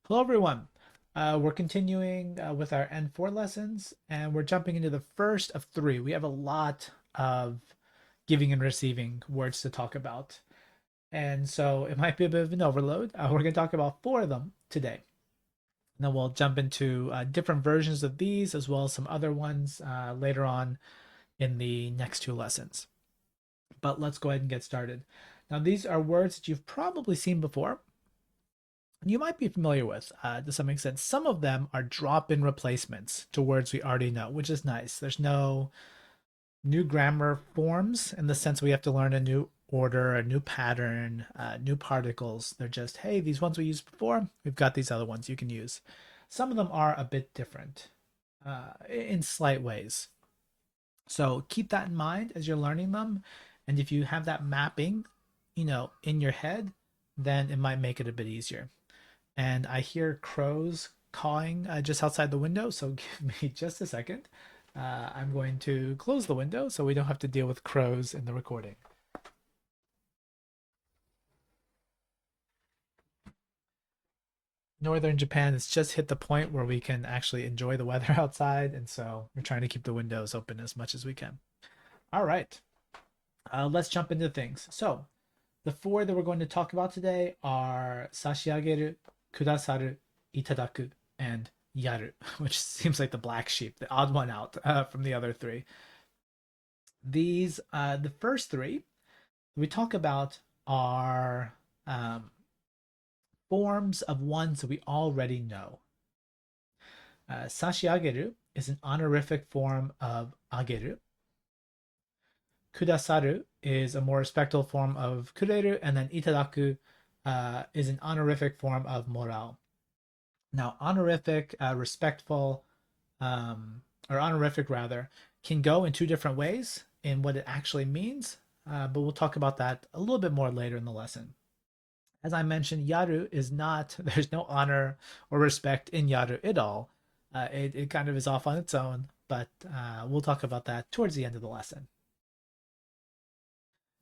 Hello, everyone. We're continuing with our N4 lessons, and we're jumping into the first of three. We have a lot of giving and receiving words to talk about, and so it might be a bit of an overload. We're going to talk about four of them today. And then we'll jump into different versions of these as well as some other ones later on in the next two lessons. But let's go ahead and get started. Now, these are words that you've probably seen before, you might be familiar with to some extent. Some of them are drop-in replacements to words we already know, which is nice. There's no new grammar forms in the sense we have to learn a new order, a new pattern, new particles. They're just, hey, these ones we used before, we've got these other ones you can use. Some of them are a bit different in slight ways. So keep that in mind as you're learning them. And if you have that mapping, in your head, then it might make it a bit easier. And I hear crows cawing just outside the window. So give me just a second. I'm going to close the window so we don't have to deal with crows in the recording. Northern Japan has just hit the point where we can actually enjoy the weather outside, and so we're trying to keep the windows open as much as we can. All right, let's jump into things. So, the four that we're going to talk about today are sashiageru, kudasaru, itadaku, and yaru, which seems like the black sheep, the odd one out from the other three. The first three we talk about are forms of ones that we already know. Sashiageru is an honorific form of ageru. Kudasaru is a more respectful form of kureru, and then itadaku is an honorific form of morao. Now, honorific, respectful, or honorific rather, can go in two different ways in what it actually means, but we'll talk about that a little bit more later in the lesson. As I mentioned, yaru is not, there's no honor or respect in yaru at all. It kind of is off on its own, but we'll talk about that towards the end of the lesson.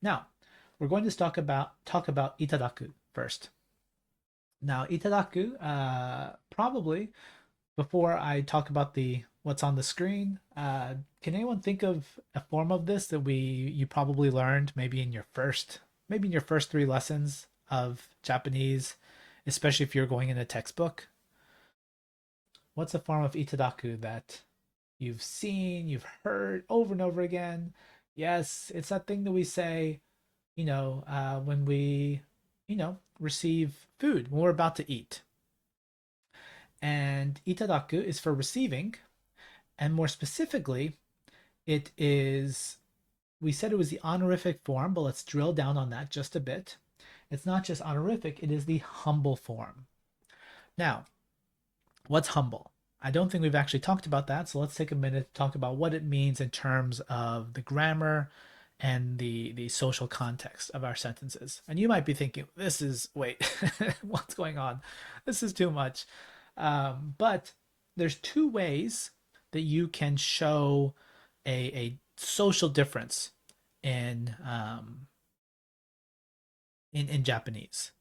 Now, we're going to talk about itadaku first. Now, itadaku, probably before I talk about the what's on the screen, can anyone think of a form of this that you probably learned maybe in your first three lessons of Japanese, especially if you're going in a textbook? What's a form of itadaku that you've seen, you've heard over and over again? Yes, it's that thing that we say, when we, receive food, when we're about to eat. And itadaku is for receiving, and more specifically, it is, we said it was the honorific form, but let's drill down on that just a bit. It's not just honorific, it is the humble form. Now, what's humble? I don't think we've actually talked about that, so let's take a minute to talk about what it means in terms of the grammar and the social context of our sentences. And you might be thinking, wait, what's going on? This is too much. But there's two ways that you can show a social difference in in Japanese.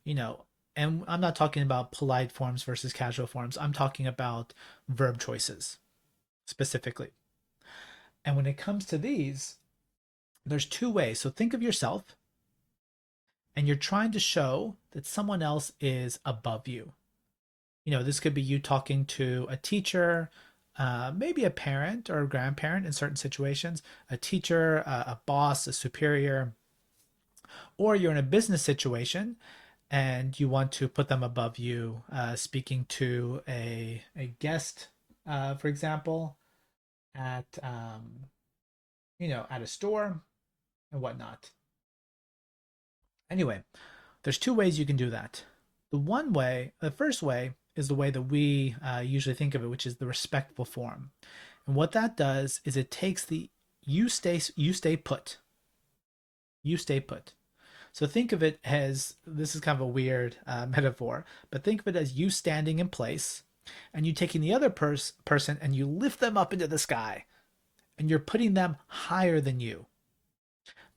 You know, and I'm not talking about polite forms versus casual forms. I'm talking about verb choices specifically. And when it comes to these, there's two ways. So think of yourself and you're trying to show that someone else is above you. This could be you talking to a teacher, maybe a parent or a grandparent in certain situations, a teacher, a boss, a superior, or you're in a business situation and you want to put them above you, speaking to a guest, for example, at at a store and whatnot. Anyway, there's two ways you can do that. The first way is the way that we usually think of it, which is the respectful form. And what that does is it takes the you stay put. You stay put. So think of it as, this is kind of a weird metaphor, but think of it as you standing in place and you taking the other person and you lift them up into the sky and you're putting them higher than you.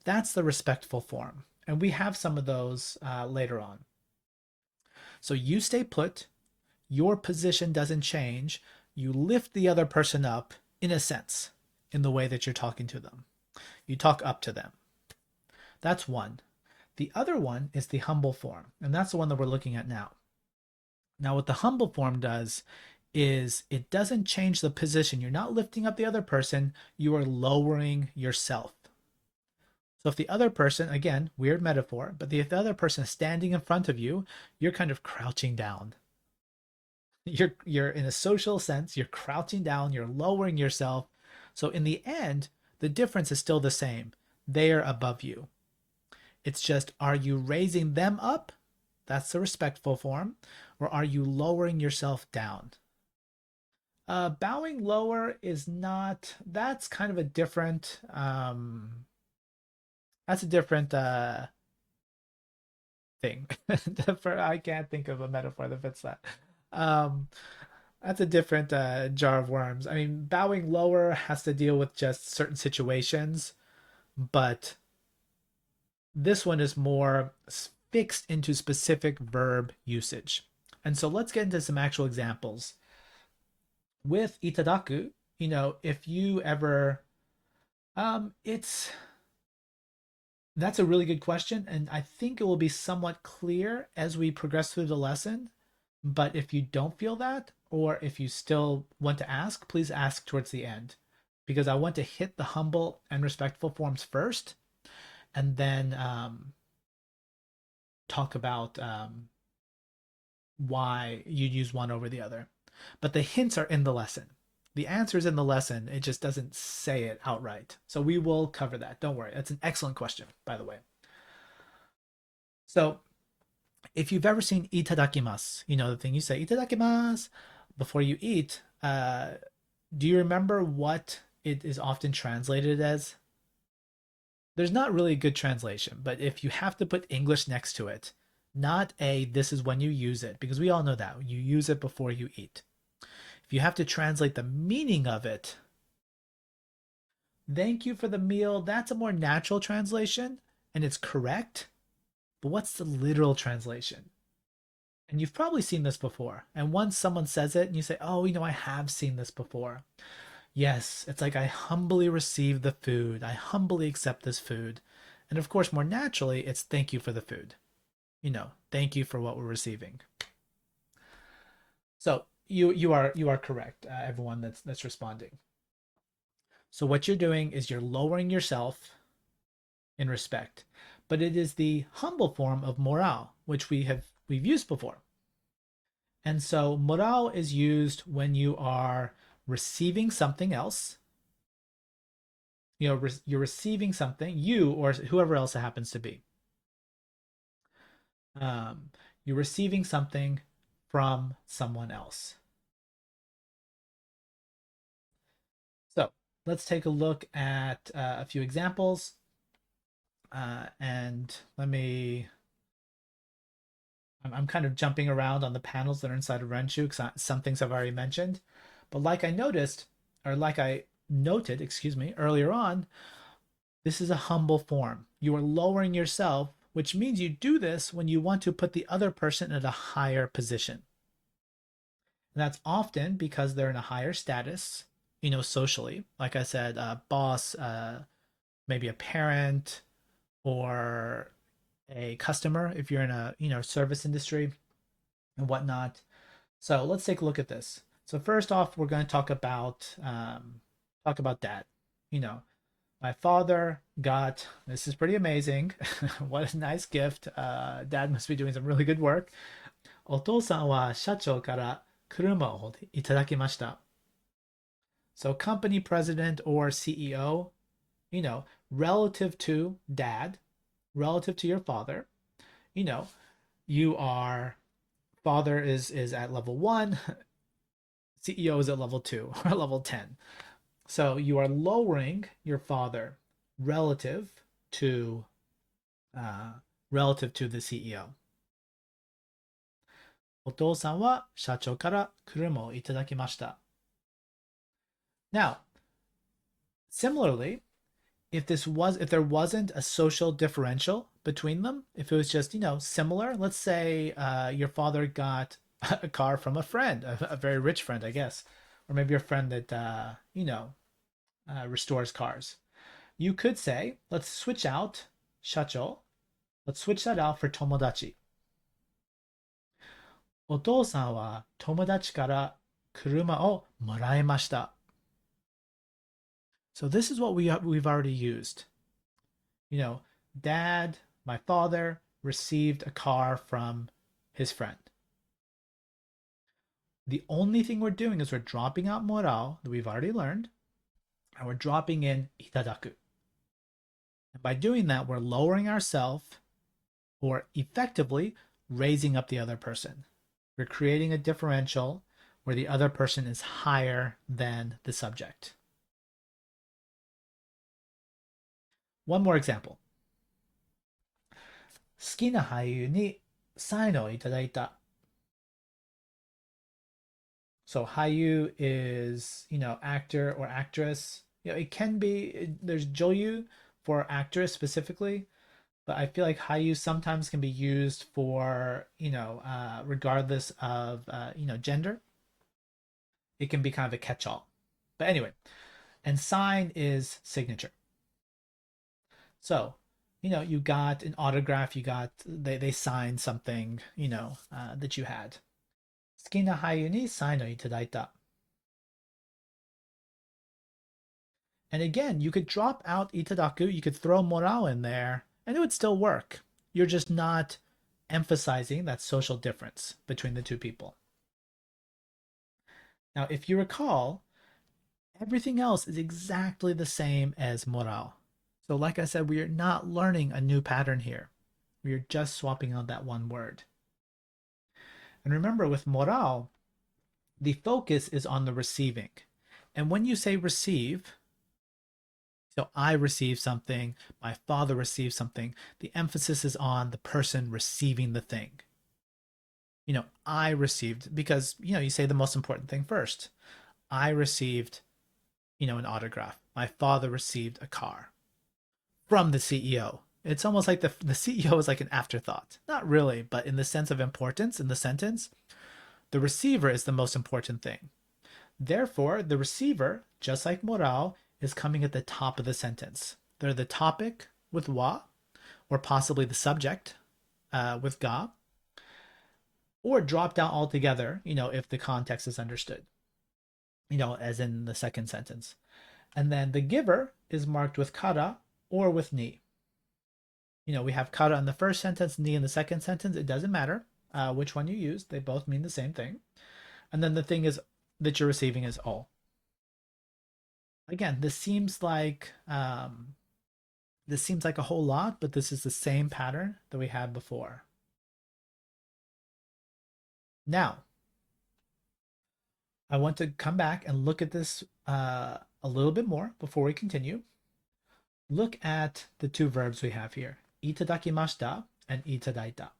That's the respectful form. And we have some of those later on. So you stay put, your position doesn't change. You lift the other person up, in a sense, in the way that you're talking to them. You talk up to them. That's one. The other one is the humble form, and that's the one that we're looking at now. Now, what the humble form does is it doesn't change the position. You're not lifting up the other person, you are lowering yourself. So if the other person, again, weird metaphor, but if the other person is standing in front of you, you're kind of crouching down. You're in a social sense, you're crouching down, you're lowering yourself. So in the end, the difference is still the same. They are above you. It's just, are you raising them up? That's the respectful form. Or are you lowering yourself down? Bowing lower is not, that's kind of a different, that's a different thing. I can't think of a metaphor that fits that. Um, that's a different jar of worms. I mean, bowing lower has to deal with just certain situations, but this one is more fixed into specific verb usage. And so let's get into some actual examples. With itadaku, if you ever, it's that's a really good question, and I think it will be somewhat clear as we progress through the lesson. But if you don't feel that, or if you still want to ask, please ask towards the end, because I want to hit the humble and respectful forms first, and then talk about why you'd use one over the other. But the hints are in the lesson. The answer is in the lesson. It just doesn't say it outright. So we will cover that. Don't worry. That's an excellent question, by the way. So if you've ever seen itadakimasu, the thing you say itadakimasu before you eat, do you remember what it is often translated as? There's not really a good translation, but if you have to put English next to it, not a this is when you use it, because we all know that you use it before you eat. If you have to translate the meaning of it, thank you for the meal, that's a more natural translation and it's correct. But what's the literal translation? And you've probably seen this before. And once someone says it and you say, oh, I have seen this before. Yes, it's like I humbly receive the food. I humbly accept this food. And of course, more naturally, it's thank you for the food. Thank you for what we're receiving. So you are correct, everyone that's responding. So what you're doing is you're lowering yourself in respect, but it is the humble form of morale, which we've used before. And so morale is used when you are receiving something else. You're receiving something, you or whoever else it happens to be. You're receiving something from someone else. So let's take a look at a few examples. And I'm kind of jumping around on the panels that are inside of Renshu because some things I've already mentioned. But like I noted, excuse me, earlier on, this is a humble form. You are lowering yourself, which means you do this when you want to put the other person at a higher position. And that's often because they're in a higher status, socially. Like I said, boss, maybe a parent, or a customer if you're in a service industry and whatnot. So let's take a look at this. So first off, we're going to talk about dad. My father got, this is pretty amazing. What a nice gift. Dad must be doing some really good work. お父さんは社長から車をいただきました。So company president or CEO, relative to dad, relative to your father, you are, father is at level 1, CEO is at level 2 or level 10. So you are lowering your father relative to the CEO. お父さんは社長から車をいただきました。Now, similarly, if there wasn't a social differential between them, if it was just, similar, let's say your father got a car from a friend, a very rich friend, I guess, or maybe a friend that restores cars. You could say, let's switch out shacho. Let's switch that out for tomodachi. お父さんは友達から車をもらいました。So this is what we've already used. You know, dad, my father, received a car from his friend. The only thing we're doing is we're dropping out morao that we've already learned, and we're dropping in itadaku. And by doing that, we're lowering ourselves or effectively raising up the other person. We're creating a differential where the other person is higher than the subject. One more example. 好きな俳優にサインをいただいた。So Hayu is, actor or actress. It can be, there's Joyu for actress specifically, but I feel like Hayu sometimes can be used for, regardless of, gender. It can be kind of a catch-all. But anyway, and sign is signature. So, you got an autograph, they signed something, that you had. 好きな俳優にサインをいただいた. And again, you could drop out itadaku, you could throw morao in there, and it would still work. You're just not emphasizing that social difference between the two people. Now, if you recall, everything else is exactly the same as morao. So like I said, we are not learning a new pattern here. We are just swapping out that one word. And remember, with morao, the focus is on the receiving. And when you say receive, so I receive something, my father receives something, the emphasis is on the person receiving the thing. I received, because, you say the most important thing first. I received, an autograph. My father received a car from the CEO. It's almost like the CEO is like an afterthought. Not really, but in the sense of importance in the sentence, the receiver is the most important thing. Therefore, the receiver, just like morao, is coming at the top of the sentence. They're the topic with wa, or possibly the subject with ga, or drop down altogether, if the context is understood, as in the second sentence. And then the giver is marked with kara or with ni. We have kara in the first sentence, ni in the second sentence. It doesn't matter which one you use. They both mean the same thing. And then the thing is that you're receiving is all. Again, this seems like a whole lot, but this is the same pattern that we had before. Now, I want to come back and look at this a little bit more before we continue. Look at the two verbs we have here, itadakimashita and itadaita.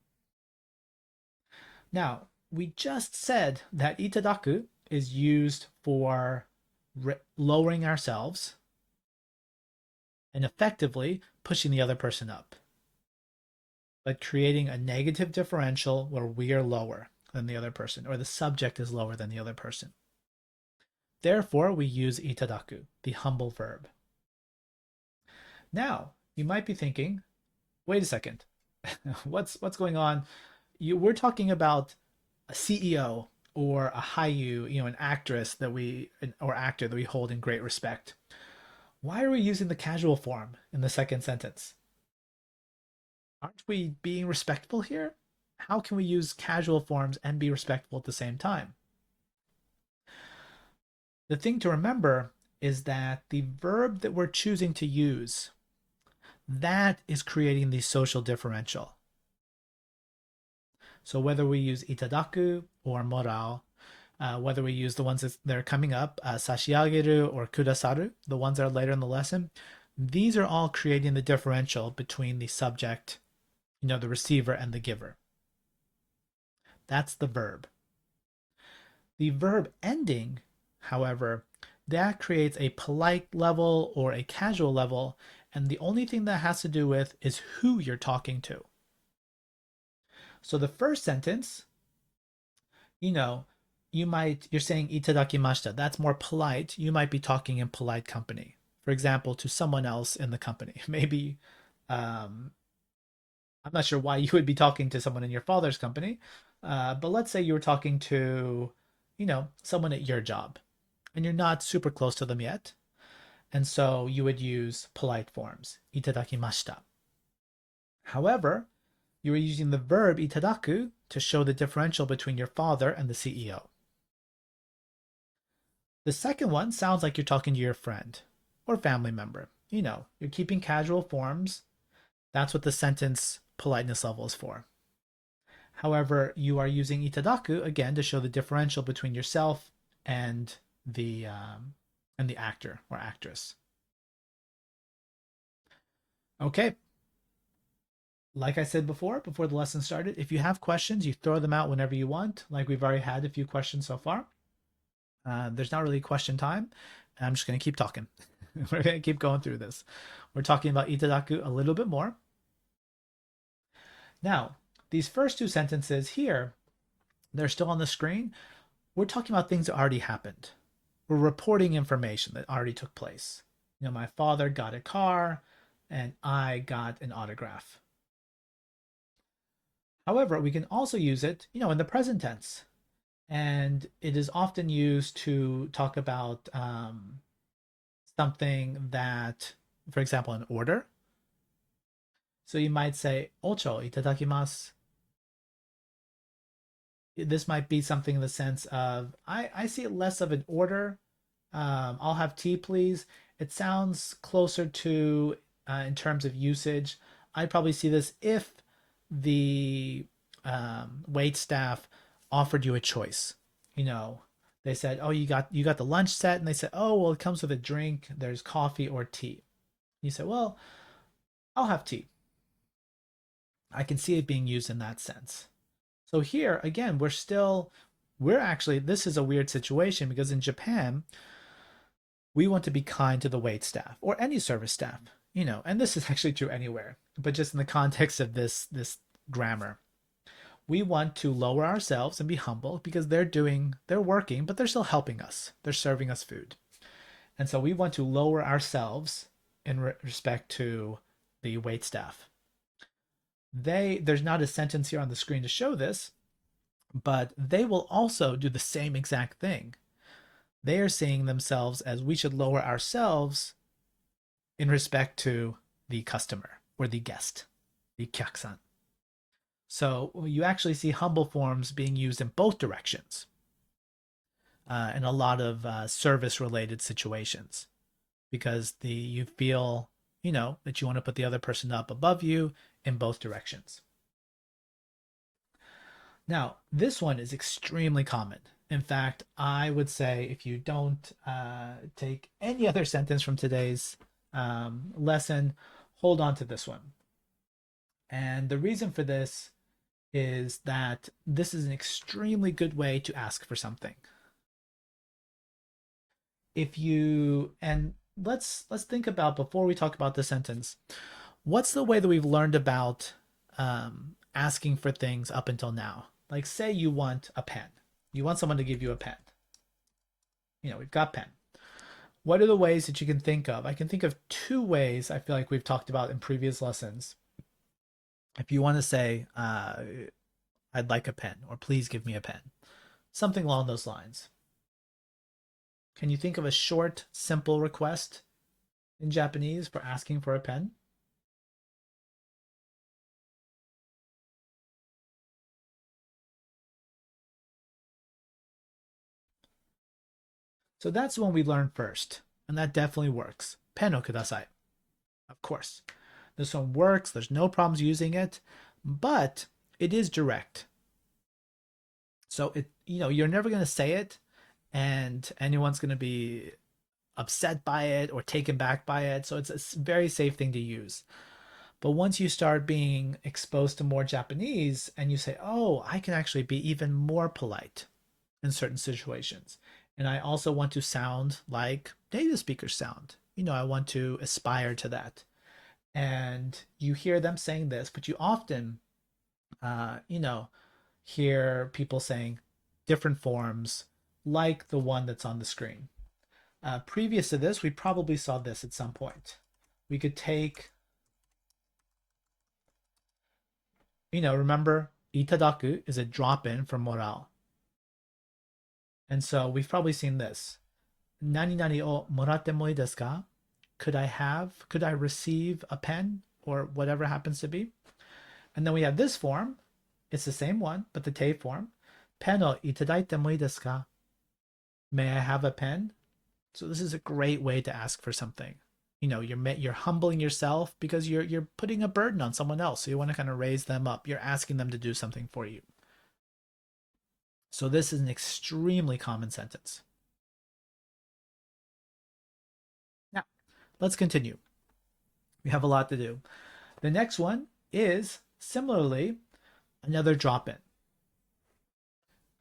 Now, we just said that itadaku is used for lowering ourselves and effectively pushing the other person up, but creating a negative differential where we are lower than the other person, or the subject is lower than the other person. Therefore, we use itadaku, the humble verb. Now, you might be thinking, wait a second, what's going on? We're talking about a CEO or a hayu, an actress or actor that we hold in great respect. Why are we using the casual form in the second sentence? Aren't we being respectful here? How can we use casual forms and be respectful at the same time? The thing to remember is that the verb that we're choosing to use, that is creating the social differential. So whether we use itadaku or morao, whether we use the ones that are coming up, sashiageru or kudasaru, the ones that are later in the lesson, these are all creating the differential between the subject, the receiver, and the giver. That's the verb. The verb ending, however, that creates a polite level or a casual level, and the only thing that has to do with is who you're talking to. So the first sentence, you know, you're saying itadakimashita. That's more polite. You might be talking in polite company. For example, to someone else in the company. Maybe um, I'm not sure why you would be talking to someone in your father's company, but let's say you were talking to, someone at your job, and you're not super close to them yet, and so you would use polite forms, itadakimashita. However, you were using the verb itadaku to show the differential between your father and the CEO. The second one sounds like you're talking to your friend or family member. You're keeping casual forms. That's what the sentence politeness level is for. However, you are using itadaku again to show the differential between yourself and the actor or actress. Okay, like I said before the lesson started, if you have questions, you throw them out whenever you want. Like we've already had a few questions so far. There's not really question time. I'm just going to keep talking. We're going to keep going through this. We're talking about itadaku a little bit more. Now, these first two sentences here, they're still on the screen. We're talking about things that already happened. We're reporting information that already took place. My father got a car and I got an autograph. However, we can also use it, in the present tense. And it is often used to talk about something that, for example, an order. So you might say, ocho itadakimasu. This might be something in the sense of, I see it less of an order. I'll have tea, please. It sounds closer to, in terms of usage, I'd probably see this if the wait staff offered you a choice. They said, "Oh, you got the lunch set," and they said, "Oh, well, it comes with a drink. There's coffee or tea." You say, "Well, I'll have tea." I can see it being used in that sense. So here again, we're actually, this is a weird situation because in Japan, we want to be kind to the wait staff or any service staff, and this is actually true anywhere, but just in the context of this grammar. We want to lower ourselves and be humble because they're working, but they're still helping us. They're serving us food. And so we want to lower ourselves in respect to the wait staff. There's not a sentence here on the screen to show this, but they will also do the same exact thing. They are seeing themselves as we should lower ourselves in respect to the customer or the guest, the kyaksan. So you actually see humble forms being used in both directions in a lot of service related situations because you feel, that you want to put the other person up above you in both directions. Now, this one is extremely common. In fact, I would say if you don't take any other sentence from today's lesson, hold on to this one. And the reason for this is that this is an extremely good way to ask for something. If you and let's think about, before we talk about the sentence, what's the way that we've learned about asking for things up until now? Like, say you want a pen, you want someone to give you a pen. We've got pen. What are the ways that you can think of? I can think of two ways I feel like we've talked about in previous lessons. If you want to say, I'd like a pen, or please give me a pen, something along those lines. Can you think of a short, simple request in Japanese for asking for a pen? So that's the one we learned first, and that definitely works. Pen o kudasai. Of course. This one works, there's no problems using it, but it is direct. So you're never going to say it and anyone's going to be upset by it or taken back by it. So it's a very safe thing to use. But once you start being exposed to more Japanese and you say, "Oh, I can actually be even more polite in certain situations. And I also want to sound like native speakers sound. I want to aspire to that." And you hear them saying this, but you often, hear people saying different forms like the one that's on the screen. Previous to this, we probably saw this at some point. We could take, remember, itadaku is a drop-in for morao. And so we've probably seen this. Nani nani o moratte mo ii desu ka? Could I receive a pen or whatever happens to be? And then we have this form. It's the same one, but the te form. Pen o itadaite mo ii desu ka? May I have a pen? So this is a great way to ask for something. You're humbling yourself because you're putting a burden on someone else. So you want to kind of raise them up. You're asking them to do something for you. So this is an extremely common sentence. Now, let's continue. We have a lot to do. The next one is similarly another drop-in.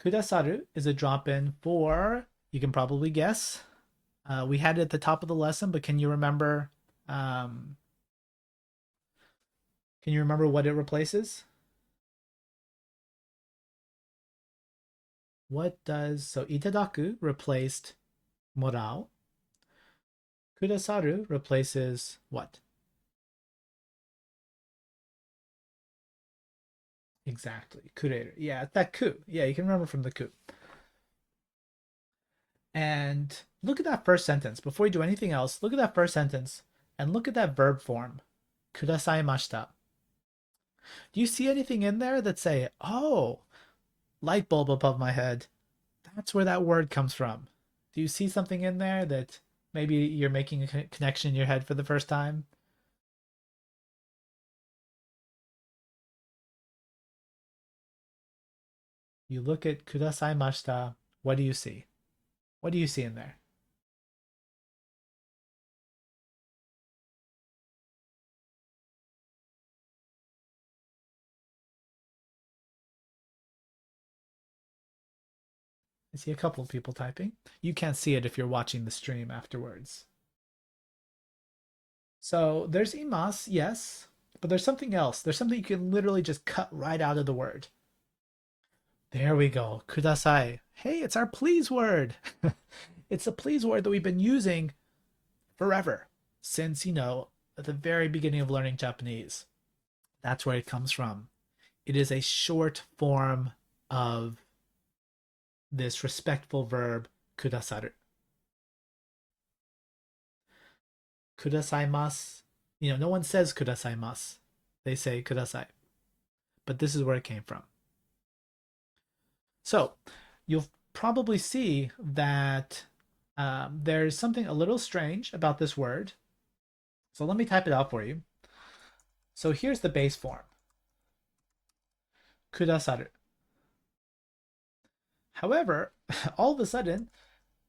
Kudasaru is a drop-in for, you can probably guess. We had it at the top of the lesson, but can you remember what it replaces? So itadaku replaced morao. Kudasaru replaces what? Exactly. Kureru. Yeah, that ku. Yeah, you can remember from the ku. And look at that first sentence. Before you do anything else, look at that first sentence and look at that verb form. Kudasaimashita. Do you see anything in there that say, oh, light bulb above my head? That's where that word comes from. Do you see something in there that maybe you're making a connection in your head for the first time? You look at kudasaimashita. What do you see? What do you see in there? I see a couple of people typing. You can't see it if you're watching the stream afterwards. So there's imas, yes, but there's something else. There's something you can literally just cut right out of the word. There we go. Kudasai. Hey, it's our please word. It's a please word that we've been using forever since, at the very beginning of learning Japanese. That's where it comes from. It is a short form of this respectful verb, kudasaru. Kudasaimasu. No one says kudasaimasu. They say kudasai. But this is where it came from. So you'll probably see that there's something a little strange about this word. So let me type it out for you. So here's the base form. Kudasaru. However, all of a sudden,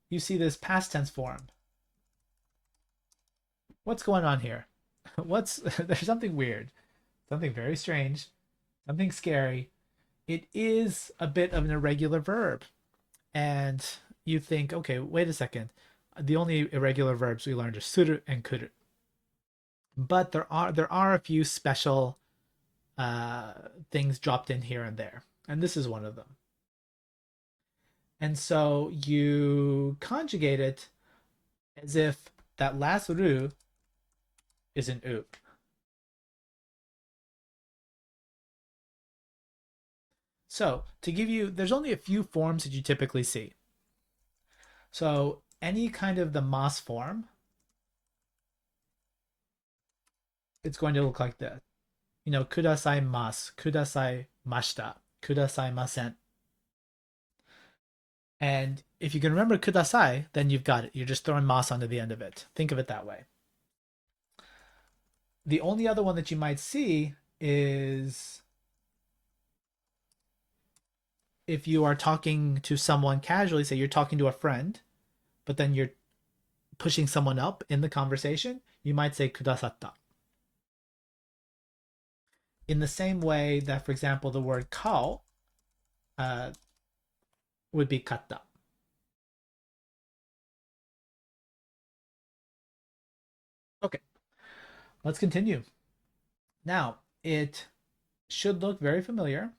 you see this past tense form. What's going on here? There's something weird, something very strange, something scary. It is a bit of an irregular verb. And you think, okay, wait a second. The only irregular verbs we learned are suru and kuru. But there are a few special things dropped in here and there. And this is one of them. And so you conjugate it as if that last ru is an u. So to give you, there's only a few forms that you typically see. So any kind of the mas form, it's going to look like that. Kudasai mas, kudasai mashita, kudasai masen. And if you can remember kudasai, then you've got it. You're just throwing mas onto the end of it. Think of it that way. The only other one that you might see is if you are talking to someone casually, say you're talking to a friend, but then you're pushing someone up in the conversation, you might say kudasatta. In the same way that, for example, the word kao would be katta. Okay, let's continue. Now, it should look very familiar.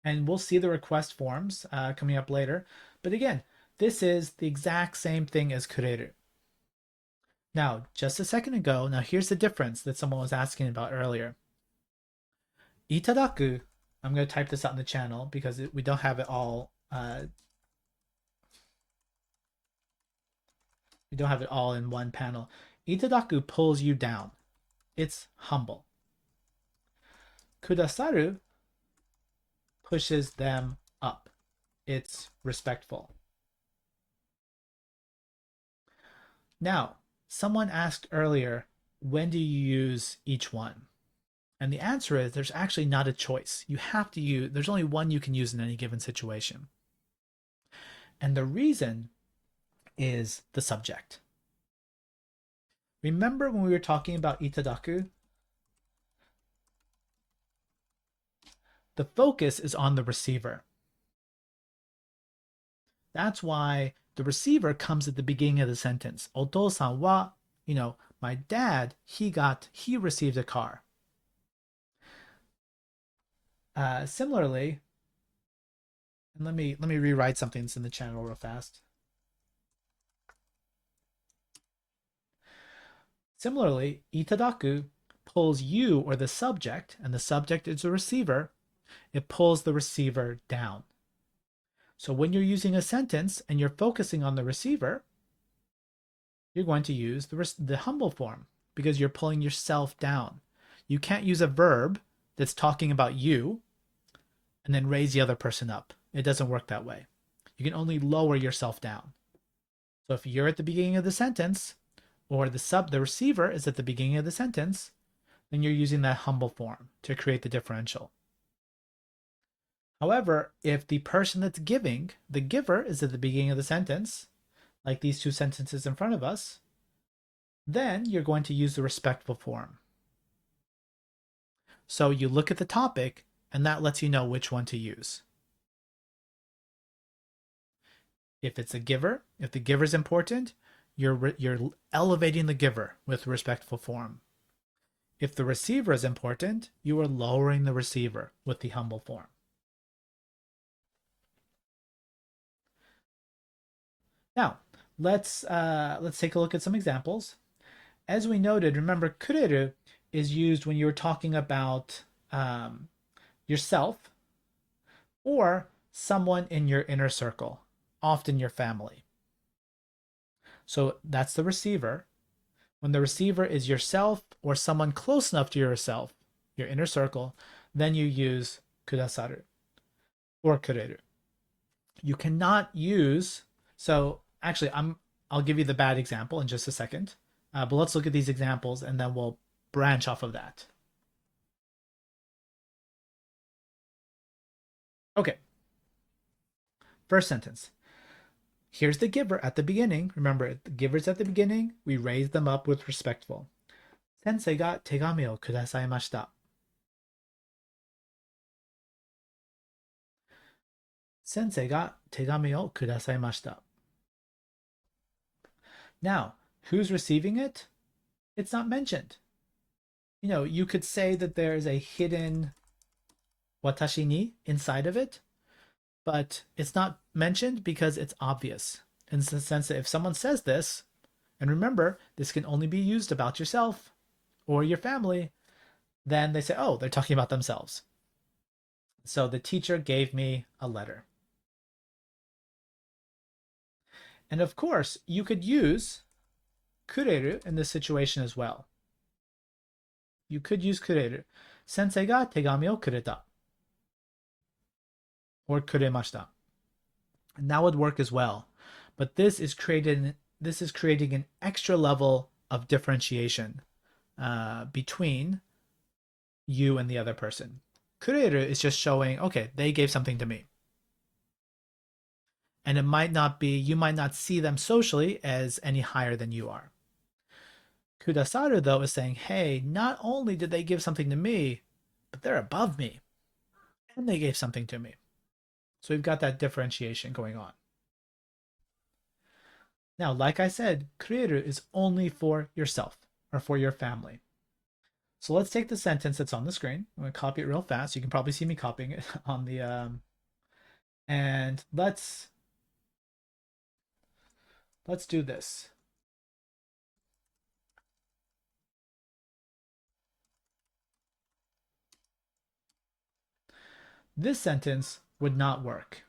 And we'll see the request forms coming up later. But again, this is the exact same thing as kureru. Now, just a second ago, now here's the difference that someone was asking about earlier. Itadaku, I'm going to type this out in the channel because we don't have it all. We don't have it all in one panel. Itadaku pulls you down. It's humble. Kudasaru pushes them up. It's respectful. Now, someone asked earlier, when do you use each one? And the answer is there's actually not a choice. You have to use, there's only one you can use in any given situation. And the reason is the subject. Remember when we were talking about itadaku? The focus is on the receiver. That's why the receiver comes at the beginning of the sentence. Otou-san wa, my dad, he received a car. Similarly, and let me rewrite something that's in the channel real fast. Similarly, itadaku pulls you or the subject, and the subject is the receiver. It pulls the receiver down. So when you're using a sentence and you're focusing on the receiver, you're going to use the humble form because you're pulling yourself down. You can't use a verb that's talking about you and then raise the other person up. It doesn't work that way. You can only lower yourself down. So if you're at the beginning of the sentence, or the receiver is at the beginning of the sentence, then you're using that humble form to create the differential. However, if the person that's giving, the giver, is at the beginning of the sentence, like these two sentences in front of us, then you're going to use the respectful form. So you look at the topic, and that lets you know which one to use. If it's a giver, if the giver is important, you're elevating the giver with respectful form. If the receiver is important, you are lowering the receiver with the humble form. Now, let's take a look at some examples. As we noted, remember, kureru is used when you're talking about yourself or someone in your inner circle, often your family. So that's the receiver. When the receiver is yourself or someone close enough to yourself, your inner circle, then you use kudasaru or kureru. You cannot use, so actually I'll give you the bad example in just a second, but let's look at these examples and then we'll branch off of that. Okay. First sentence. Here's the giver at the beginning. Remember, the giver's at the beginning. We raise them up with respectful. Sensei ga tegami o kudasaimashita. Sensei ga tegami o kudasaimashita. Now, who's receiving it? It's not mentioned. You could say that there's a hidden watashi ni inside of it, but it's not mentioned because it's obvious. In the sense that if someone says this, and remember, this can only be used about yourself or your family, then they say, oh, they're talking about themselves. So the teacher gave me a letter. And of course, you could use kureru in this situation as well. You could use kureru. Sensei ga tegami o kureta. Or kuremashita. And that would work as well. But this is creating an extra level of differentiation between you and the other person. Kureru is just showing, okay, they gave something to me. And you might not see them socially as any higher than you are. Kudasaru, though, is saying, hey, not only did they give something to me, but they're above me. And they gave something to me. So we've got that differentiation going on. Now, like I said, kureru is only for yourself or for your family. So let's take the sentence that's on the screen. I'm going to copy it real fast. You can probably see me copying it on the and let's do this. This sentence would not work.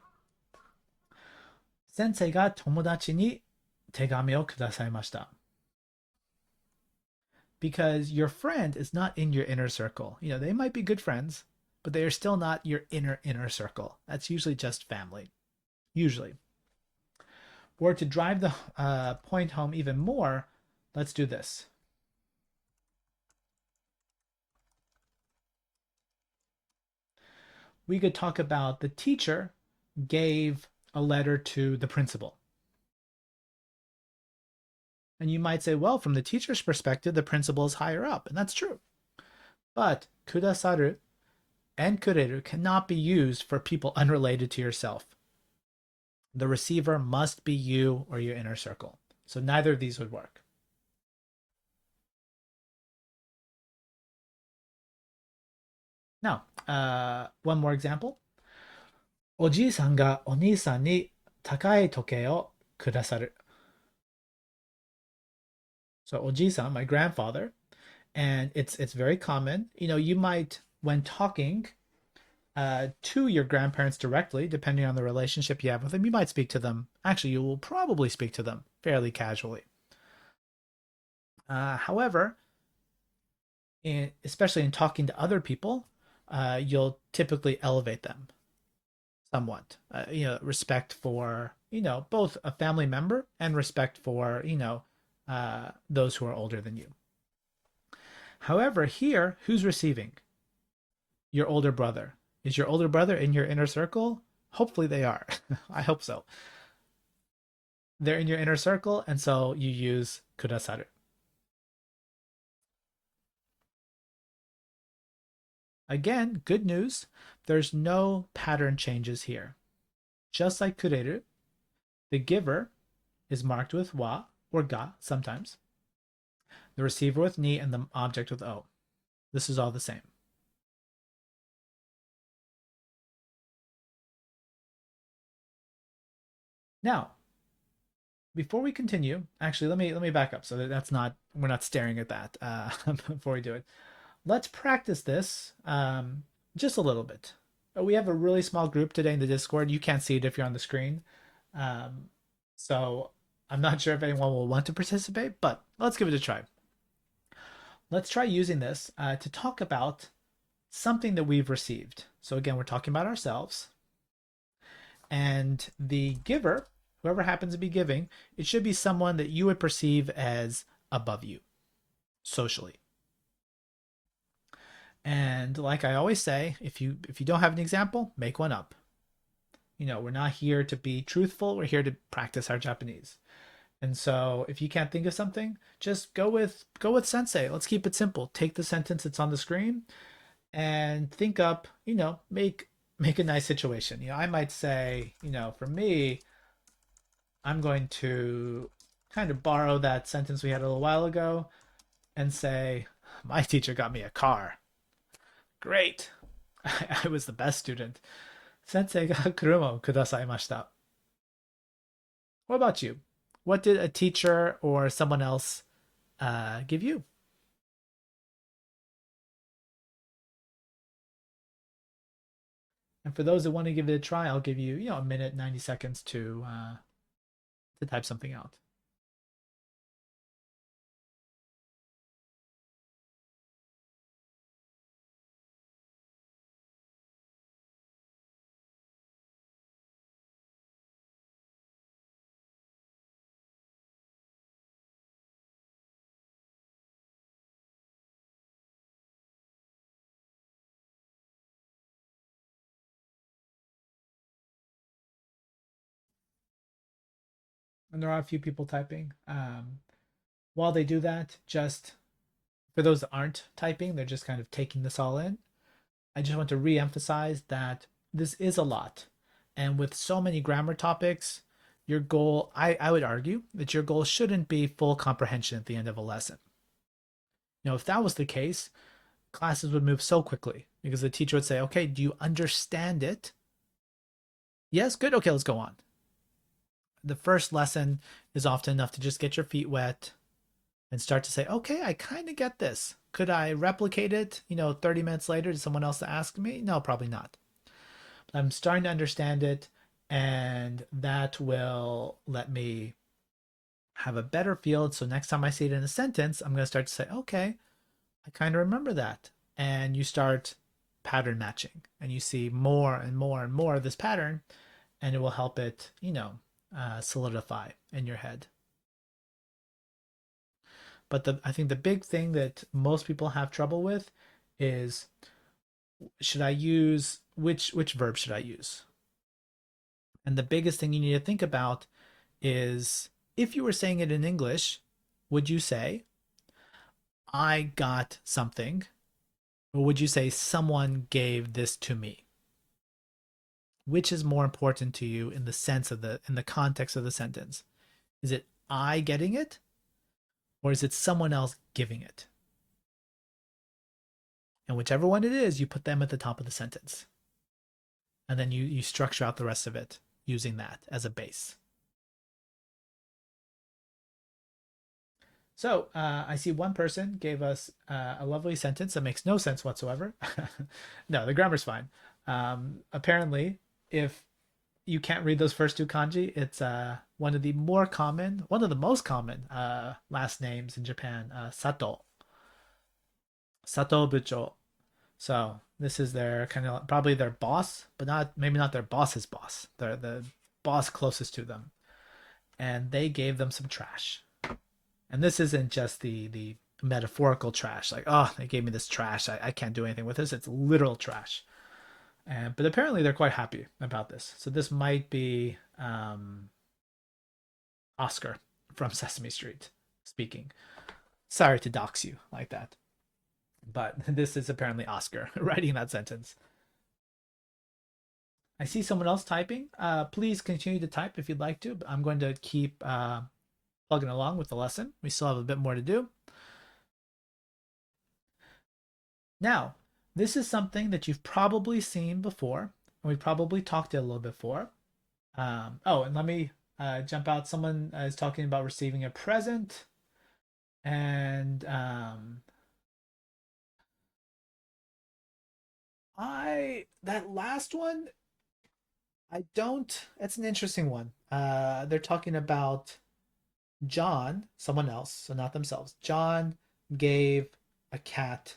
先生が友達に手紙をくださいました。Because your friend is not in your inner circle. You know, they might be good friends, but they are still not your inner circle. That's usually just family. Usually. Or to drive the point home even more, let's do this. We could talk about the teacher gave a letter to the principal. And you might say, well, from the teacher's perspective, the principal is higher up, and that's true. But kudasaru and kureru cannot be used for people unrelated to yourself. The receiver must be you or your inner circle. So neither of these would work. Now, one more example. おじいさんがお兄さんに高い時計をくださる。So おじいさん, my grandfather, and it's very common. You know, you might, when talking to your grandparents directly, depending on the relationship you have with them, you might speak to them. Actually, you will probably speak to them fairly casually. However, especially in talking to other people, you'll typically elevate them somewhat. You know, respect for, you know, both a family member and respect for, you know, those who are older than you. However, here, who's receiving? Your older brother. Is your older brother in your inner circle? Hopefully they are. I hope so. They're in your inner circle, and so you use kudasaru. Again, good news. There's no pattern changes here. Just like kureru, the giver is marked with wa or ga sometimes, the receiver with ni, and the object with o. This is all the same. Now, before we continue, actually, let me back up so that that's not, we're not staring at that before we do it. Let's practice this just a little bit. We have a really small group today in the Discord. You can't see it if you're on the screen. Um, so I'm not sure if anyone will want to participate, but let's give it a try. Let's try using this to talk about something that we've received. So again, we're talking about ourselves. And the giver, whoever happens to be giving, it should be someone that you would perceive as above you socially. And like I always say, if you don't have an example, make one up. You know, we're not here to be truthful, we're here to practice our Japanese. And so if you can't think of something, just go with sensei. Let's keep it simple. Take the sentence that's on the screen and think up, you know, make a nice situation. You know, I might say, you know, for me, I'm going to kind of borrow that sentence we had a little while ago and say, my teacher got me a car. Great. I was the best student. Sensei ga kurumaをくださいました. What about you? What did a teacher or someone else give you? And for those that want to give it a try, I'll give you, you know, a minute, 90 seconds to type something out. And there are a few people typing. While they do that, just for those that aren't typing, they're just kind of taking this all in. I just want to re-emphasize that this is a lot. And with so many grammar topics, your goal, I would argue that your goal shouldn't be full comprehension at the end of a lesson. You know, if that was the case, classes would move so quickly because the teacher would say, okay, do you understand it? Yes, good. Okay, let's go on. The first lesson is often enough to just get your feet wet and start to say, okay, I kind of get this. Could I replicate it, 30 minutes later to someone else to ask me? No, probably not. I'm starting to understand it, and that will let me have a better feel. So next time I see it in a sentence, I'm going to start to say, okay, I kind of remember that. And you start pattern matching, and you see more and more and more of this pattern, and it will help it, solidify in your head. But I think the big thing that most people have trouble with is, should I use which verb should I use? And the biggest thing you need to think about is, if you were saying it in English, would you say, I got something? Or would you say, someone gave this to me? Which is more important to you in the sense of in the context of the sentence? Is it I getting it? Or is it someone else giving it? And whichever one it is, you put them at the top of the sentence. And then you structure out the rest of it using that as a base. So I see one person gave us a lovely sentence that makes no sense whatsoever. No, the grammar's fine. Apparently, if you can't read those first two kanji, it's one of the most common last names in Japan, Sato. Sato Bucho. So this is their kind of probably their boss, but maybe not their boss's boss. They're the boss closest to them. And they gave them some trash. And this isn't just the metaphorical trash, like, oh, they gave me this trash, I can't do anything with this. It's literal trash. But apparently they're quite happy about this. So this might be Oscar from Sesame Street speaking. Sorry to dox you like that, but this is apparently Oscar writing that sentence. I see someone else typing. Please continue to type if you'd like to, but I'm going to keep plugging along with the lesson. We still have a bit more to do. Now, this is something that you've probably seen before, and we've probably talked it a little bit before. Oh, and let me jump out. Someone is talking about receiving a present, and that last one, I don't. It's an interesting one. They're talking about John, someone else, so not themselves. John gave a cat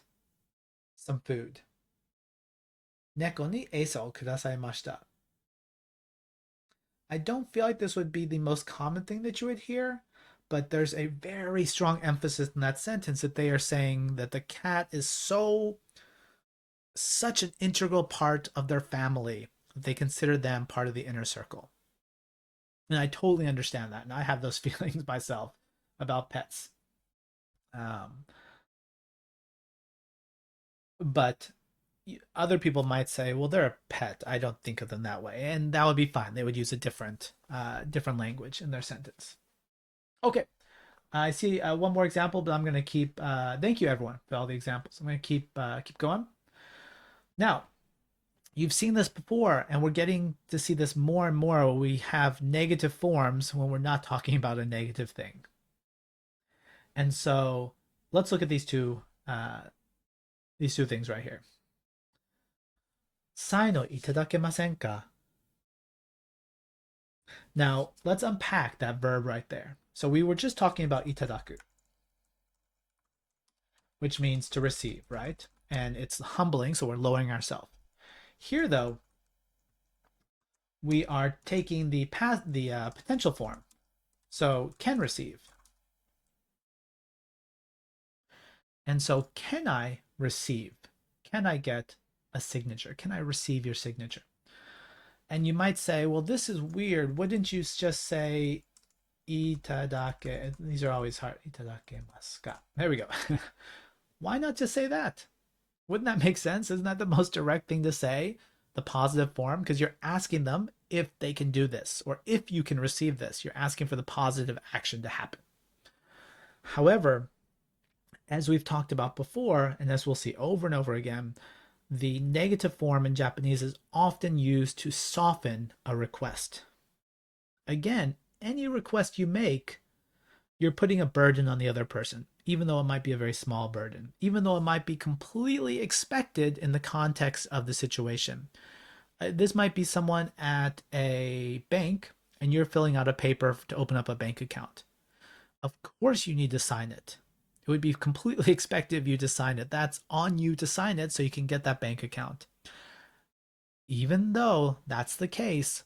some food. 猫に餌をくださいました. I don't feel like this would be the most common thing that you would hear, but there's a very strong emphasis in that sentence that they are saying that the cat is such an integral part of their family that they consider them part of the inner circle. And I totally understand that. And I have those feelings myself about pets. Um, but other people might say, well, they're a pet. I don't think of them that way. And that would be fine. They would use a different language in their sentence. Okay. I see one more example, but I'm going to keep, thank you everyone for all the examples. I'm going to keep going. Now, you've seen this before, and we're getting to see this more and more. We have negative forms when we're not talking about a negative thing. And so let's look at these two things right here. サイのいただけませんか? Now, let's unpack that verb right there. So we were just talking about itadaku, which means to receive, right? And it's humbling, so we're lowering ourselves. Here, though, we are taking the potential form. So can receive. And so can I receive? Can I get a signature? Can I receive your signature? And you might say, well, this is weird. Wouldn't you just say itadake? These are always hard. Itadakemasu ka. There we go. Why not just say that? Wouldn't that make sense? Isn't that the most direct thing to say? The positive form? Because you're asking them if they can do this or if you can receive this. You're asking for the positive action to happen. However, As we've talked about before, and as we'll see over and over again, the negative form in Japanese is often used to soften a request. Again, any request you make, you're putting a burden on the other person, even though it might be a very small burden, even though it might be completely expected in the context of the situation. This might be someone at a bank and you're filling out a paper to open up a bank account. Of course, you need to sign it. It would be completely expected of you to sign it. That's on you to sign it so you can get that bank account. Even though that's the case,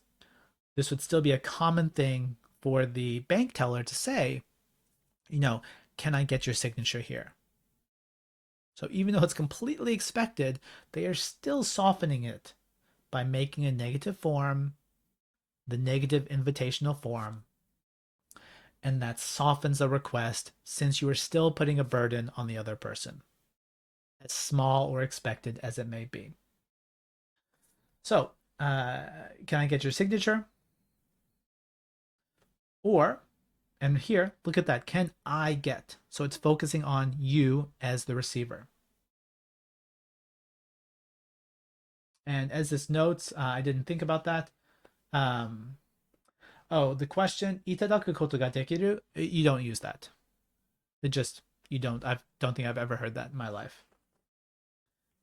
this would still be a common thing for the bank teller to say, can I get your signature here? So even though it's completely expected, they are still softening it by making a negative form, the negative invitational form, and that softens the request since you are still putting a burden on the other person, as small or expected as it may be. So, can I get your signature? Or, and here, look at that, can I get? So it's focusing on you as the receiver. And as this notes, I didn't think about that. Um, the question, itadaku koto ga dekiru, you don't use that. You don't. I don't think I've ever heard that in my life.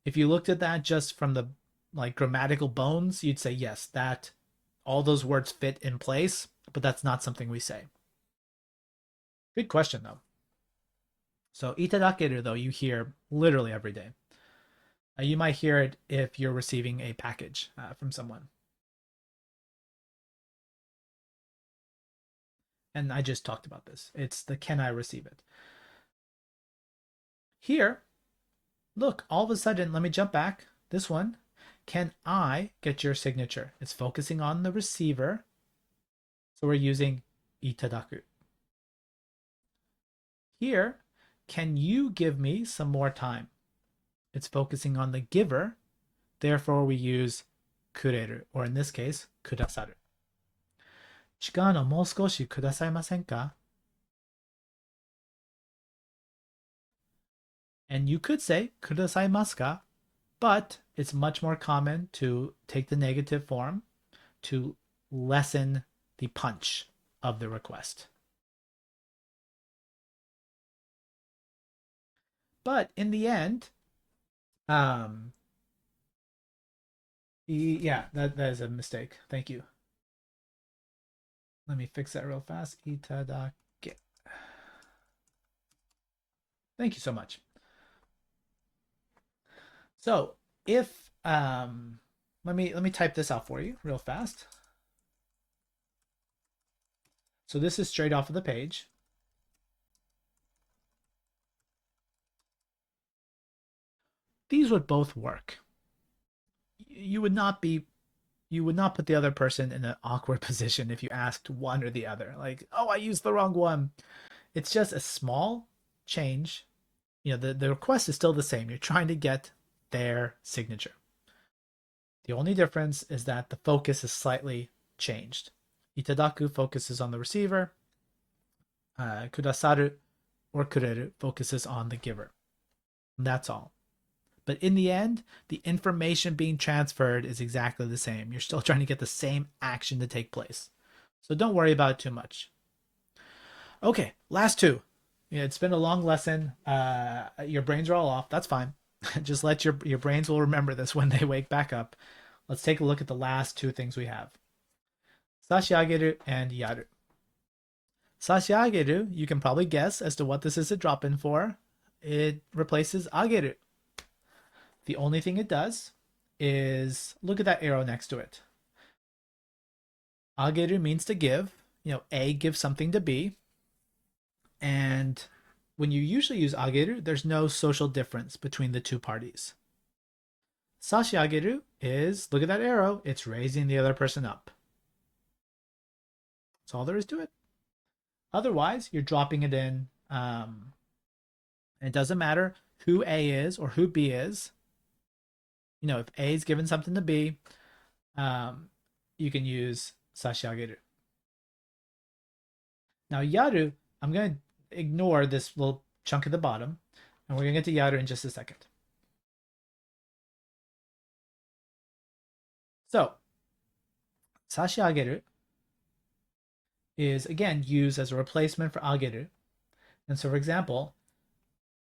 If you looked at that just from the grammatical bones, you'd say yes, that all those words fit in place, but that's not something we say. Good question though. So itadakeru though you hear literally every day. You might hear it if you're receiving a package from someone. And I just talked about this. It's the can I receive it. Here, look, all of a sudden, let me jump back. This one, can I get your signature? It's focusing on the receiver. So we're using itadaku. Here, can you give me some more time? It's focusing on the giver. Therefore, we use kureru, or in this case, kudasaru. 時間をもう少しくださいませんか? And you could say くださいますか? But it's much more common to take the negative form to lessen the punch of the request. But in the end, yeah, that is a mistake. Thank you. Let me fix that real fast. Itadake. Thank you so much. So if let me type this out for you real fast. So this is straight off of the page. These would both work. You would not put the other person in an awkward position if you asked one or the other. Like, oh, I used the wrong one. It's just a small change. The request is still the same. You're trying to get their signature. The only difference is that the focus is slightly changed. Itadaku focuses on the receiver. Kudasaru or kureru focuses on the giver. And that's all. But in the end, the information being transferred is exactly the same. You're still trying to get the same action to take place. So don't worry about it too much. Okay, last two. It's been a long lesson. Your brains are all off. That's fine. Just let your brains will remember this when they wake back up. Let's take a look at the last two things we have. Sashiageru and yaru. Sashiageru, you can probably guess as to what this is a drop-in for. It replaces ageru. The only thing it does is look at that arrow next to it. Ageru means to give. A gives something to B. And when you usually use ageru, there's no social difference between the two parties. Sashiageru is, look at that arrow, it's raising the other person up. That's all there is to it. Otherwise, you're dropping it in. It doesn't matter who A is or who B is. If A is given something to B, you can use sashiageru. Now, yaru, I'm going to ignore this little chunk at the bottom. And we're going to get to yaru in just a second. So, sashiageru is again used as a replacement for ageru. And so, for example,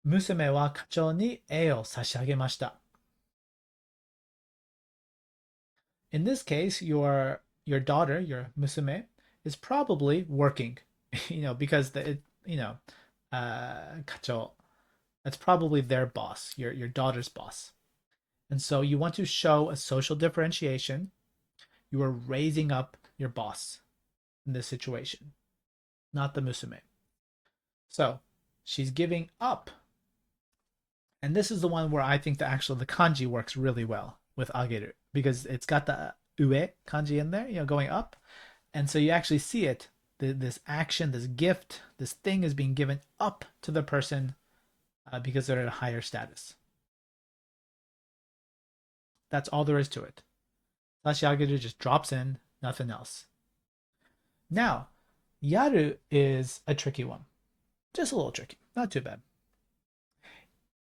musume wa kachou ni e o sashiagemashita. In this case, your daughter, your musume, is probably working, because kachou, that's probably their boss, your daughter's boss. And so you want to show a social differentiation. You are raising up your boss in this situation, not the musume. So she's giving up. And this is the one where I think the kanji works really well with ageru because it's got the ue kanji in there, going up. And so you actually see it. This action, this gift, this thing is being given up to the person because they're at a higher status. That's all there is to it. Sashiageru just drops in, nothing else. Now, yaru is a tricky one. Just a little tricky, not too bad.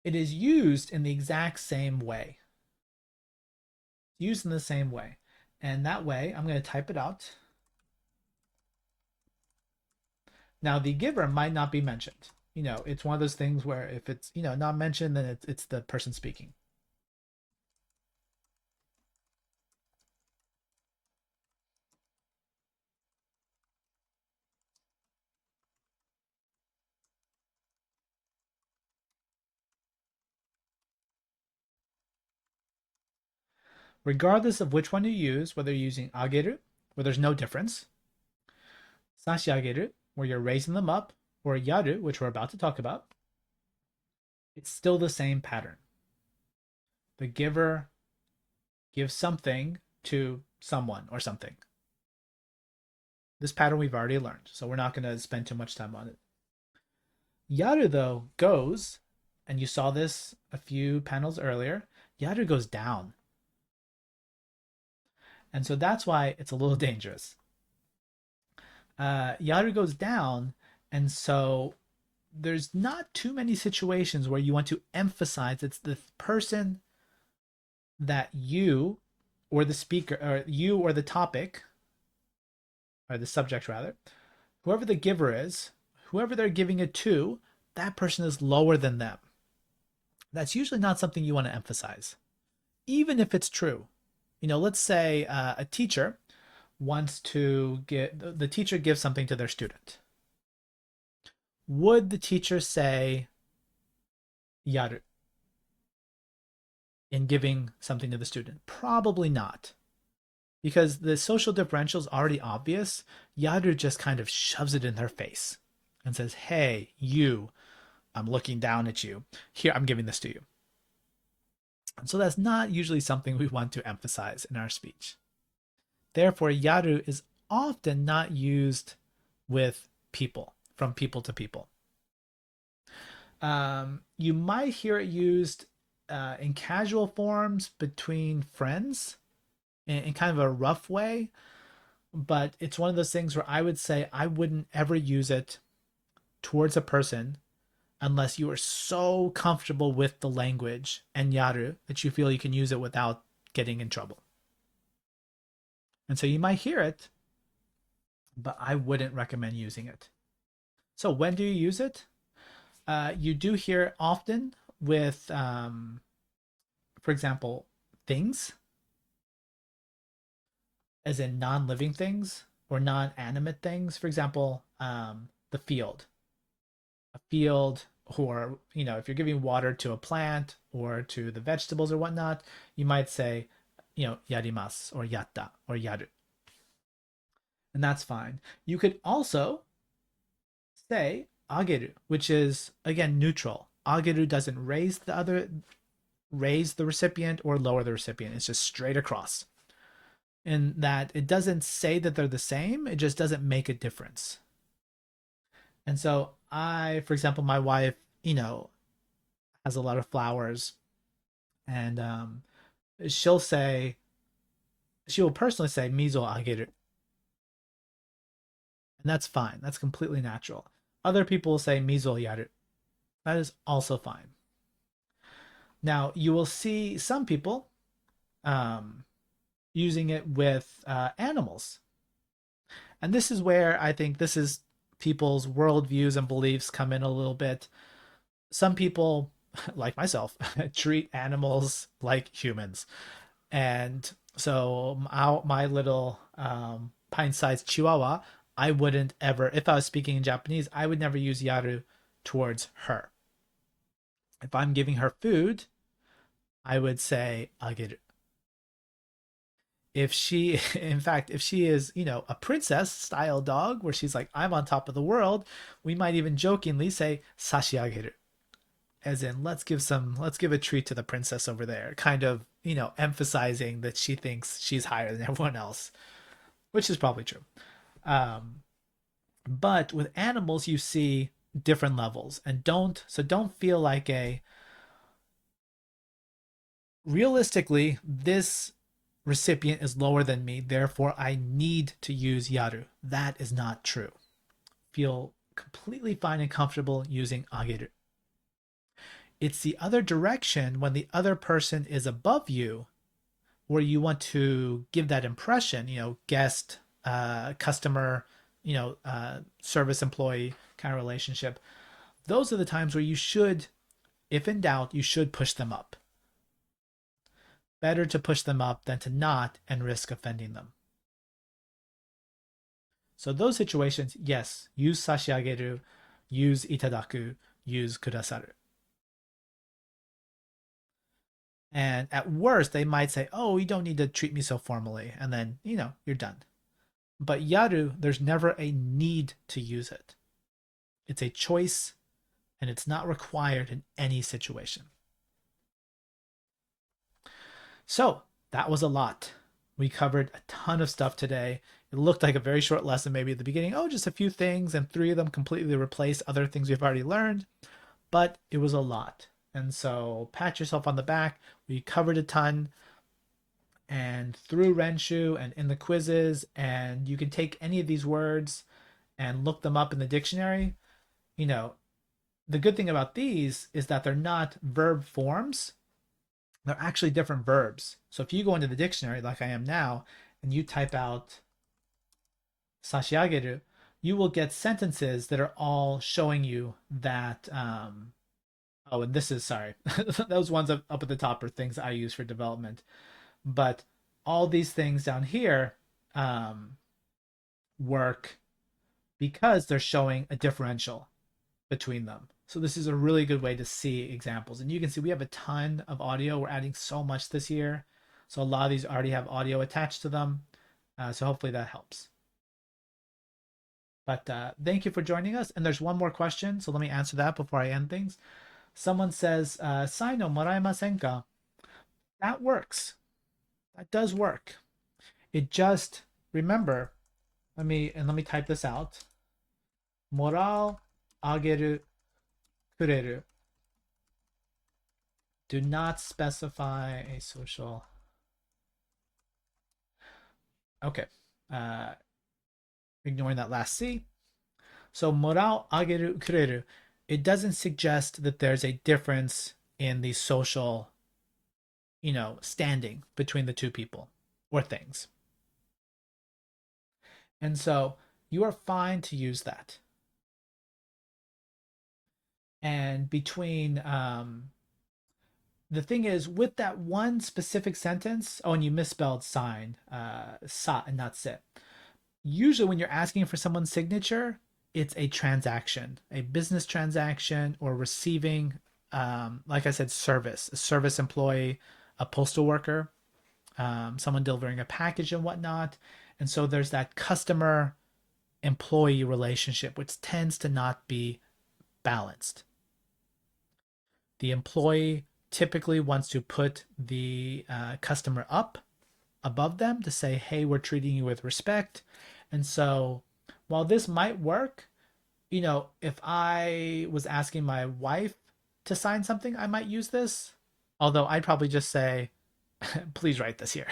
It is used in the exact same way. Used in the same way. And that way, I'm going to type it out. Now, the giver might not be mentioned. It's one of those things where if it's, not mentioned, then it's the person speaking. Regardless of which one you use, whether you're using ageru, where there's no difference, sashiageru, where you're raising them up, or yaru, which we're about to talk about, it's still the same pattern. The giver gives something to someone or something. This pattern we've already learned, so we're not going to spend too much time on it. Yaru, though, goes, and you saw this a few panels earlier, yaru goes down. And so that's why it's a little dangerous. Yaru goes down, and so there's not too many situations where you want to emphasize it's the person that you or the speaker or you or the topic or the subject rather, whoever the giver is, whoever they're giving it to, that person is lower than them. That's usually not something you want to emphasize, even if it's true. Let's say a teacher wants to get the teacher gives something to their student. Would the teacher say yaru in giving something to the student? Probably not. Because the social differential is already obvious, yaru just kind of shoves it in their face and says, hey, you, I'm looking down at you. Here, I'm giving this to you. And so that's not usually something we want to emphasize in our speech. Therefore, yaru is often not used with people, from people to people. You might hear it used in casual forms between friends in kind of a rough way, but it's one of those things where I would say I wouldn't ever use it towards a person unless you are so comfortable with the language and yaru that you feel you can use it without getting in trouble. And so you might hear it, but I wouldn't recommend using it. So when do you use it? You do hear it often with, for example, things, as in non-living things or non-animate things. For example, the field. A field, or if you're giving water to a plant or to the vegetables or whatnot, you might say, yarimasu or yatta or yaru. And that's fine. You could also say ageru, which is again neutral. Ageru doesn't raise the recipient or lower the recipient. It's just straight across. In that it doesn't say that they're the same, it just doesn't make a difference. And so for example, my wife, has a lot of flowers, and she will personally say mizo ageru. And that's fine. That's completely natural. Other people will say mizo yaru. That is also fine. Now, you will see some people um, using it with animals. And this is where I think this is people's worldviews and beliefs come in a little bit. Some people, like myself, treat animals like humans. And so my little pint-sized chihuahua, I wouldn't ever, if I was speaking in Japanese, I would never use yaru towards her. If I'm giving her food, I would say ageru. If she, in fact, if she is, a princess style dog where she's like, I'm on top of the world, we might even jokingly say sashiageru, as in let's give a treat to the princess over there, kind of, emphasizing that she thinks she's higher than everyone else, which is probably true. Um, but with animals, you see different levels, and don't feel like a realistically this recipient is lower than me, therefore I need to use yaru. That is not true. Feel completely fine and comfortable using ageru. It's the other direction when the other person is above you, where you want to give that impression, guest, customer, service employee kind of relationship. Those are the times where you should, if in doubt, you should push them up. Better to push them up than to not and risk offending them. So those situations, yes, use sashiageru, use itadaku, use kudasaru. And at worst, they might say, oh, you don't need to treat me so formally. And then, you're done. But yaru, there's never a need to use it. It's a choice and it's not required in any situation. So that was a lot. We covered a ton of stuff today. It looked like a very short lesson, maybe at the beginning. Oh, just a few things, and 3 of them completely replace other things we've already learned. But it was a lot. And so pat yourself on the back. We covered a ton. And through Renshu and in the quizzes, and you can take any of these words and look them up in the dictionary. The good thing about these is that they're not verb forms. They're actually different verbs. So if you go into the dictionary like I am now and you type out sashiageru, you will get sentences that are all showing you that oh, and this is, sorry, those ones up at the top are things I use for development. But all these things down here work because they're showing a differential between them. So this is a really good way to see examples. And you can see we have a ton of audio. We're adding so much this year. So a lot of these already have audio attached to them. So hopefully that helps. But thank you for joining us. And there's one more question. So let me answer that before I end things. Someone says, "Sai no moraemasen ka?" That works. That does work. It just, remember, let me type this out. Morao, ageru, kureru. Do not specify a social. Okay. Ignoring that last C. So morao, ageru, kureru. It doesn't suggest that there's a difference in the social, standing between the two people or things. And so you are fine to use that. And between the thing is, with that one specific sentence, oh, and you misspelled sign, sa and not sit. Usually when you're asking for someone's signature, it's a transaction, a business transaction, or receiving, like I said, service, a service employee, a postal worker, someone delivering a package and whatnot. And so there's that customer employee relationship, which tends to not be balanced. The employee typically wants to put the customer up above them to say, hey, we're treating you with respect. And so while this might work, if I was asking my wife to sign something, I might use this. Although I'd probably just say, please write this here.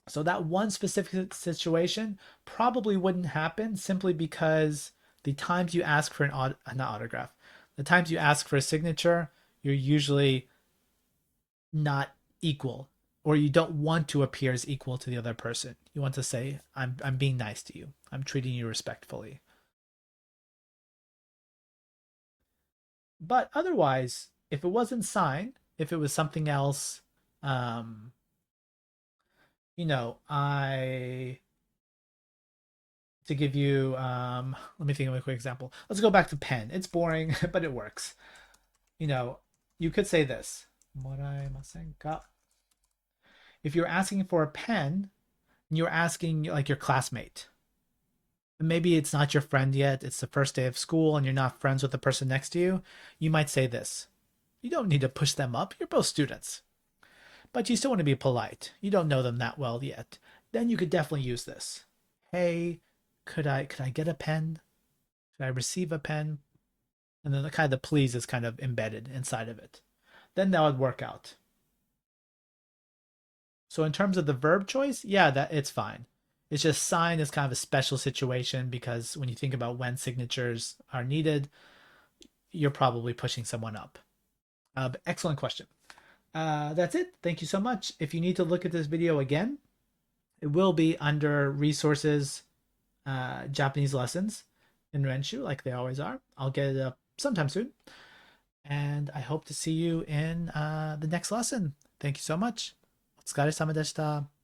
So that one specific situation probably wouldn't happen simply because the times you ask for not autograph, the times you ask for a signature, you're usually not equal, or you don't want to appear as equal to the other person. You want to say, I'm being nice to you. I'm treating you respectfully. But otherwise, if it wasn't sign, if it was something else, um, I to give you let me think of a quick example. Let's go back to pen. It's boring, but it works. You know, you could say this. If you're asking for a pen, you're asking like your classmate. Maybe it's not your friend yet. It's the first day of school and you're not friends with the person next to you. You might say this. You don't need to push them up. You're both students. But you still want to be polite. You don't know them that well yet. Then you could definitely use this. Hey, could I get a pen? Could I receive a pen? And then the kind of the please is kind of embedded inside of it. Then that would work out. So in terms of the verb choice, yeah, that it's fine. It's just sign is kind of a special situation because when you think about when signatures are needed, you're probably pushing someone up. But excellent question. That's it. Thank you so much. If you need to look at this video again, it will be under resources, Japanese lessons in Renshu, like they always are. I'll get it up sometime soon. And I hope to see you in the next lesson. Thank you so much. お疲れ様でした。